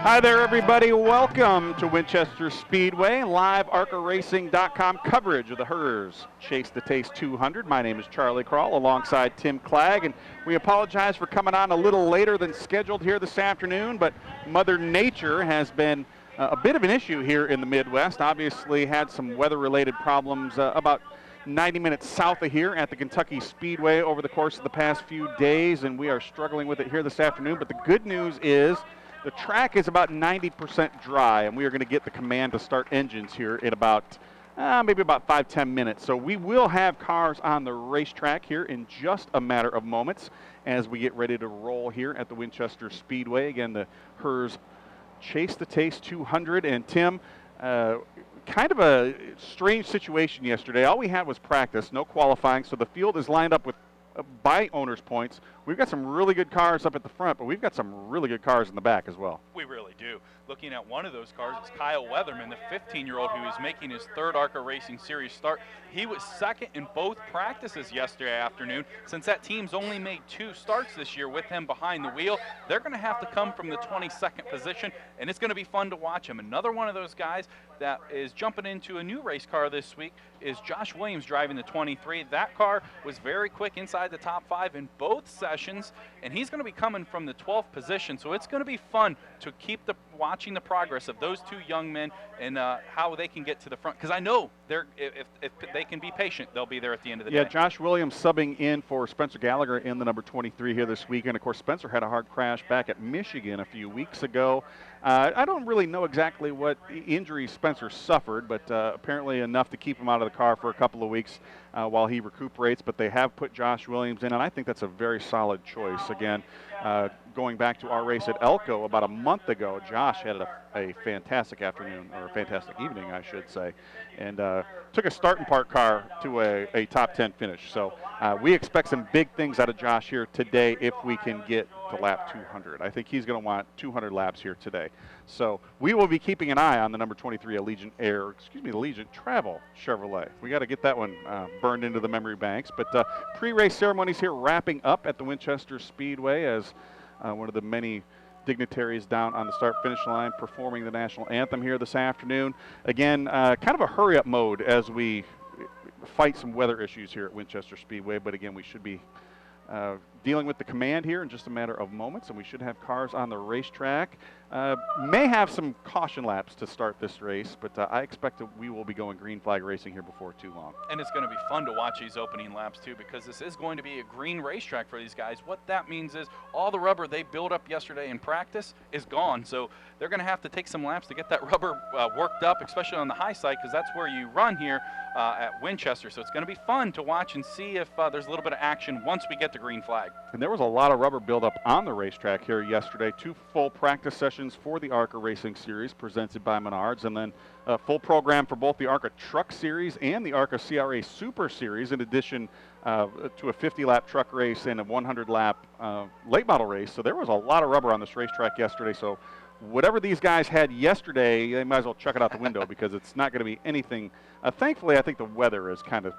Hi there, everybody. Welcome to Winchester Speedway, live ARCARacing.com coverage of the Herr's Chase the Taste 200. My name is Charlie Krall alongside Tim Clagg, and we apologize for coming on a little later than scheduled here this afternoon, but Mother Nature has been a bit of an issue here in the Midwest. Obviously had some weather-related problems about 90 minutes south of here at the Kentucky Speedway over the course of the past few days, and we are struggling with it here this afternoon. But the good news is the track is about 90% dry, and we are going to get the command to start engines here in about maybe about 5-10 minutes. So we will have cars on the racetrack here in just a matter of moments as we get ready to roll here at the Winchester Speedway. Again, the Herr's Chase the Taste 200. And Tim, kind of a strange situation yesterday. All we had was practice, no qualifying, so the field is lined up with by owners' points. We've got some really good cars up at the front, but we've got some really good cars in the back as well. We really do. Looking at one of those cars is Kyle Weatherman, the 15-year-old who is making his third ARCA Racing Series start. He was second in both practices yesterday afternoon. Since that team's only made 2 starts this year with him behind the wheel, they're going to have to come from the 22nd position, and it's going to be fun to watch him. Another one of those guys that is jumping into a new race car this week is Josh Williams driving the 23. That car was very quick inside the top 5 in both sessions, and he's going to be coming from the 12th position, so it's going to be fun to keep watching the progress of those 2 young men and how they can get to the front, because I know if they can be patient, they'll be there at the end of the day. Yeah, Josh Williams subbing in for Spencer Gallagher in the number 23 here this weekend. Of course, Spencer had a hard crash back at Michigan a few weeks ago. I don't really know exactly what injuries Spencer suffered, but apparently enough to keep him out of the car for a couple of weeks while he recuperates. But they have put Josh Williams in, and I think that's a very solid choice. Again, going back to our race at Elko about a month ago, Josh had a fantastic afternoon, or a fantastic evening, I should say, and took a start and park car to a top 10 finish. So we expect some big things out of Josh here today if we can get to lap 200. I think he's going to want 200 laps here today. So we will be keeping an eye on the number 23 Allegiant Travel Chevrolet. We got to get that one burned into the memory banks. But pre-race ceremonies here wrapping up at the Winchester Speedway as one of the many dignitaries down on the start-finish line performing the national anthem here this afternoon. Again, kind of a hurry-up mode as we fight some weather issues here at Winchester Speedway, but again, we should be dealing with the command here in just a matter of moments, and we should have cars on the racetrack. May have some caution laps to start this race, but I expect that we will be going green flag racing here before too long. And it's going to be fun to watch these opening laps too, because this is going to be a green racetrack for these guys. What that means is all the rubber they built up yesterday in practice is gone, so they're going to have to take some laps to get that rubber worked up, especially on the high side, because that's where you run here at Winchester. So it's going to be fun to watch and see if there's a little bit of action once we get the green flag. And there was a lot of rubber buildup on the racetrack here yesterday. 2 full practice sessions for the ARCA Racing Series presented by Menards, and then a full program for both the ARCA Truck Series and the ARCA CRA Super Series, in addition to a 50-lap truck race and a 100-lap late model race. So there was a lot of rubber on this racetrack yesterday. So whatever these guys had yesterday, they might as well chuck it out the window because it's not going to be anything. Thankfully, I think the weather is kind of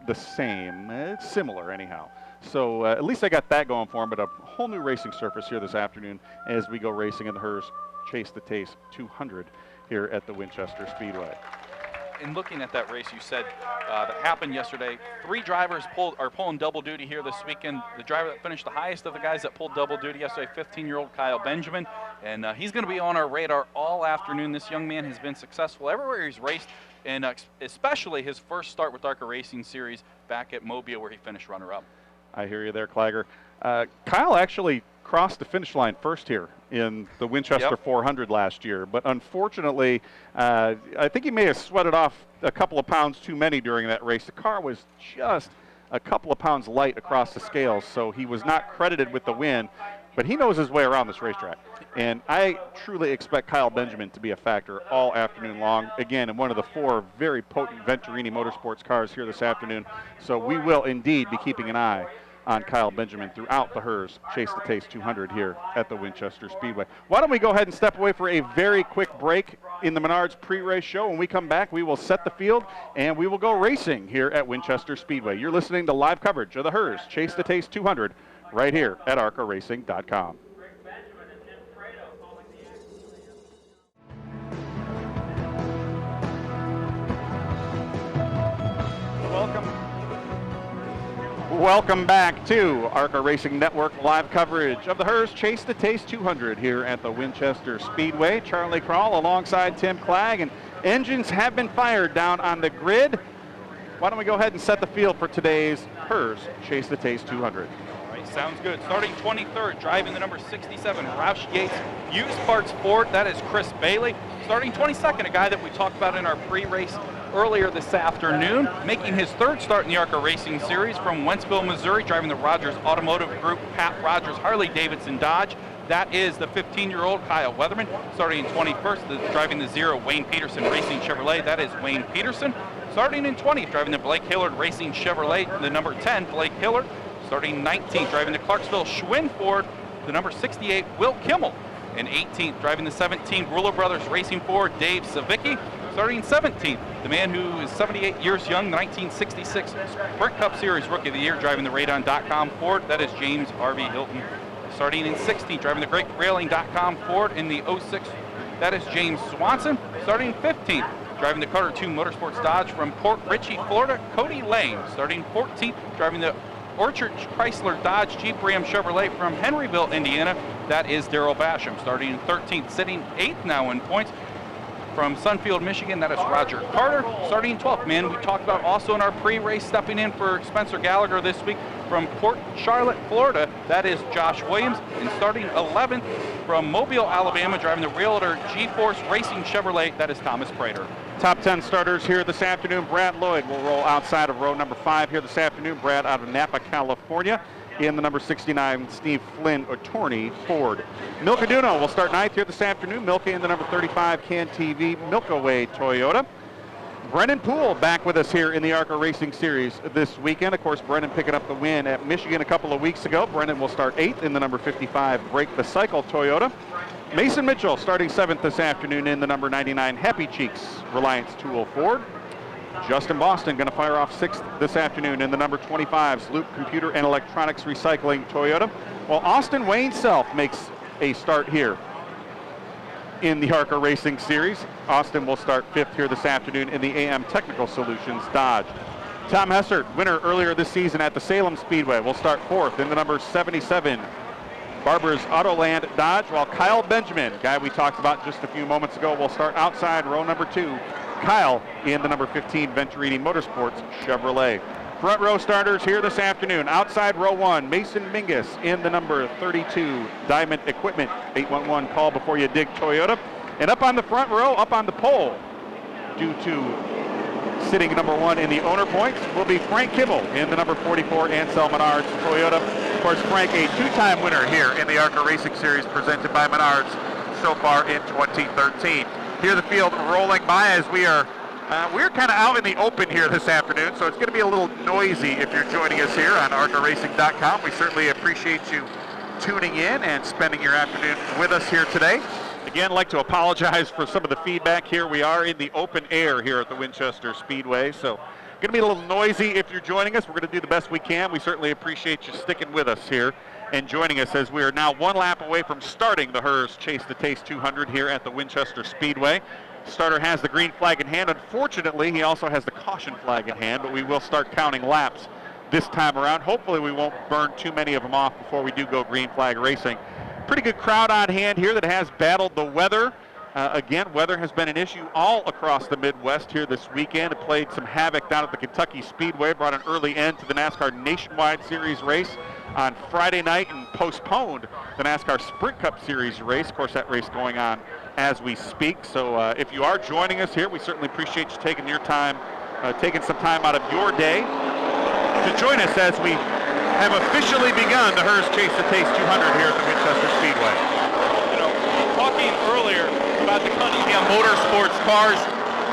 the same. It's similar anyhow. So at least I got that going for them, but a whole new racing surface here this afternoon as we go racing in the Herr's Chase the Taste 200 here at the Winchester Speedway. In looking at that race, you said that happened yesterday. 3 drivers are pulling double duty here this weekend. The driver that finished the highest of the guys that pulled double duty yesterday, 15-year-old Kyle Benjamin, and he's going to be on our radar all afternoon. This young man has been successful everywhere he's raced, and especially his first start with ARCA Racing Series back at Mobile, where he finished runner-up. I hear you there, Clagger. Kyle actually crossed the finish line first here in the Winchester 400 last year, but unfortunately, I think he may have sweated off a couple of pounds too many during that race. The car was just a couple of pounds light across the scales, so he was not credited with the win, but he knows his way around this racetrack. And I truly expect Kyle Benjamin to be a factor all afternoon long, again, in one of the 4 very potent Venturini Motorsports cars here this afternoon. So we will indeed be keeping an eye on Kyle Benjamin throughout the Herr's Chase the Taste 200 here at the Winchester Speedway. Why don't we go ahead and step away for a very quick break in the Menards pre-race show. When we come back, we will set the field and we will go racing here at Winchester Speedway. You're listening to live coverage of the Herr's Chase the Taste 200 right here at ARCARacing.com. Welcome back to ARCA Racing Network live coverage of the Herr's Chase the Taste 200 here at the Winchester Speedway. Charlie Krall alongside Tim Clagg, and engines have been fired down on the grid. Why don't we go ahead and set the field for today's Herr's Chase the Taste 200. All right, sounds good. Starting 23rd, driving the number 67, Roush Yates Used Parts Ford. That is Chris Bailey. Starting 22nd, a guy that we talked about in our pre-race earlier this afternoon, making his third start in the ARCA Racing Series from Wentzville, Missouri, driving the Rogers Automotive Group, Pat Rogers Harley-Davidson Dodge. That is the 15-year-old Kyle Weatherman. Starting in 21st, driving the 0 Wayne Peterson Racing Chevrolet. That is Wayne Peterson. Starting in 20th, driving the Blake Hillard Racing Chevrolet, the number 10, Blake Hillard. Starting 19th, driving the Clarksville Schwinn Ford, the number 68, Will Kimmel. And 18th, driving the 17 Ruller Brothers Racing Ford, Dave Savicki. Starting 17th, the man who is 78 years young, the 1966 Sprint Cup Series Rookie of the Year, driving the Radon.com Ford. That is James R.V. Hilton. Starting in 16th, driving the GreatRailing.com Ford in the 06. That is James Swanson. Starting 15th, driving the Carter 2 Motorsports Dodge from Port Richey, Florida, Cody Lane. Starting 14th, driving the Orchard Chrysler Dodge Jeep Ram Chevrolet from Henryville, Indiana. That is Darrell Basham. Starting in 13th, sitting 8th now in points from Sunfield, Michigan. That is Roger Carter. Starting in 12th, man, we talked about also in our pre-race, stepping in for Spencer Gallagher this week from Port Charlotte, Florida. That is Josh Williams. And starting 11th from Mobile, Alabama, driving the Realtor G-Force Racing Chevrolet. That is Thomas Prater. Top 10 starters here this afternoon. Brad Lloyd will roll outside of row number 5 here this afternoon. Brad out of Napa, California. In the number 69, Steve Flynn Attorney Ford. Milka Duno will start 9th here this afternoon. Milka in the number 35, Can TV Milka Way Toyota. Brennan Poole back with us here in the ARCA Racing Series this weekend. Of course, Brennan picking up the win at Michigan a couple of weeks ago. Brennan will start 8th in the number 55 Break the Cycle Toyota. Mason Mitchell starting 7th this afternoon in the number 99 Happy Cheeks Reliance Tool Ford. Justin Boston going to fire off 6th this afternoon in the number 25's Loop Computer and Electronics Recycling Toyota. While Austin Wayne Self makes a start here in the ARCA Racing Series. Austin will start 5th here this afternoon in the AM Technical Solutions Dodge. Tom Hessert, winner earlier this season at the Salem Speedway, will start 4th in the number 77 Barbers Autoland Dodge, while Kyle Benjamin, guy we talked about just a few moments ago, will start outside row number 2. Kyle in the number 15 Venturini Motorsports Chevrolet. Front row starters here this afternoon. Outside row 1, Mason Mingus in the number 32 Diamond Equipment 811 Call Before You Dig Toyota. And up on the front row, up on the pole, due to sitting number 1 in the owner points, will be Frank Kimmel in the number 44 Ansel Menards Toyota. Of course, Frank, a 2-time winner here in the ARCA Racing Series presented by Menards so far in 2013. Here the field rolling by as we're kind of out in the open here this afternoon, so it's going to be a little noisy if you're joining us here on ARCARacing.com. We certainly appreciate you tuning in and spending your afternoon with us here today. Again, I'd like to apologize for some of the feedback here. We are in the open air here at the Winchester Speedway, so going to be a little noisy if you're joining us. We're going to do the best we can. We certainly appreciate you sticking with us here and joining us as we are now 1 lap away from starting the Herr's Chase the Taste 200 here at the Winchester Speedway. Starter has the green flag in hand. Unfortunately, he also has the caution flag in hand, but we will start counting laps this time around. Hopefully we won't burn too many of them off before we do go green flag racing. Pretty good crowd on hand here that has battled the weather. Again, weather has been an issue all across the Midwest here this weekend. It played some havoc down at the Kentucky Speedway, brought an early end to the NASCAR Nationwide Series race on Friday night and postponed the NASCAR Sprint Cup Series race. Of course, that race going on as we speak. So if you are joining us here, we certainly appreciate you taking your time, taking some time out of your day to join us as we have officially begun the Herr's Chase the Taste 200 here at the Winchester Speedway. You know, talking earlier about the Cunningham Motorsports cars,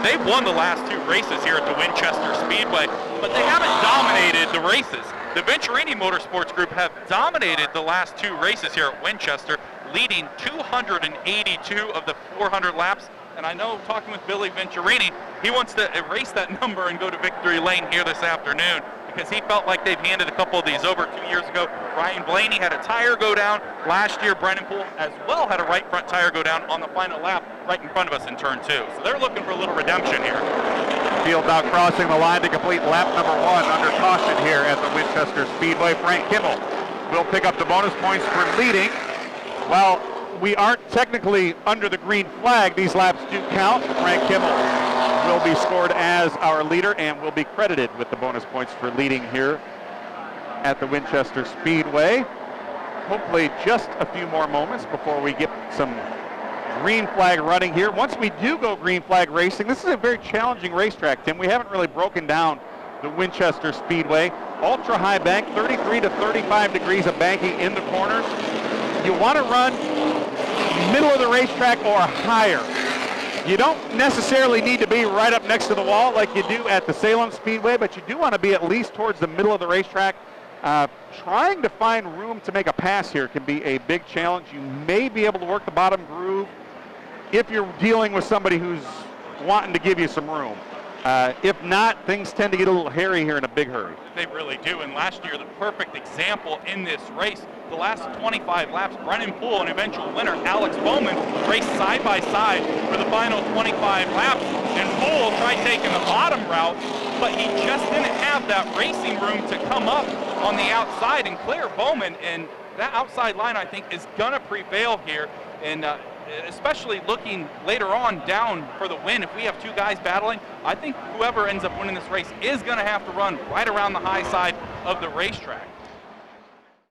they've won the last 2 races here at the Winchester Speedway, but they haven't dominated the races. The Venturini Motorsports Group have dominated the last 2 races here at Winchester, leading 282 of the 400 laps. And I know, talking with Billy Venturini, he wants to erase that number and go to victory lane here this afternoon. because he felt like they've handed a couple of these over 2 years ago. Ryan Blaney had a tire go down. Last year, Brennan Poole as well had a right front tire go down on the final lap right in front of us in turn 2. So they're looking for a little redemption here. Field now crossing the line to complete lap number 1 under caution here at the Winchester Speedway. Frank Kimmel will pick up the bonus points for leading. While we aren't technically under the green flag, these laps do count. Frank Kimmel will be scored as our leader and will be credited with the bonus points for leading here at the Winchester Speedway. Hopefully just a few more moments before we get some green flag running here. Once we do go green flag racing, this is a very challenging racetrack, Tim. We haven't really broken down the Winchester Speedway. Ultra high bank, 33 to 35 degrees of banking in the corners. You want to run middle of the racetrack or higher. You don't necessarily need to be right up next to the wall like you do at the Salem Speedway, but you do want to be at least towards the middle of the racetrack. Trying to find room to make a pass here can be a big challenge. You may be able to work the bottom groove if you're dealing with somebody who's wanting to give you some room. If not, things tend to get a little hairy here in a big hurry. They really do, and last year the perfect example in this race. The last 25 laps, Brennan Poole and eventual winner Alex Bowman raced side by side for the final 25 laps, and Poole tried taking the bottom route, but he just didn't have that racing room to come up on the outside and clear Bowman, and that outside line I think is going to prevail here, and especially looking later on down for the win. If we have two guys battling, I think whoever ends up winning this race is going to have to run right around the high side of the racetrack.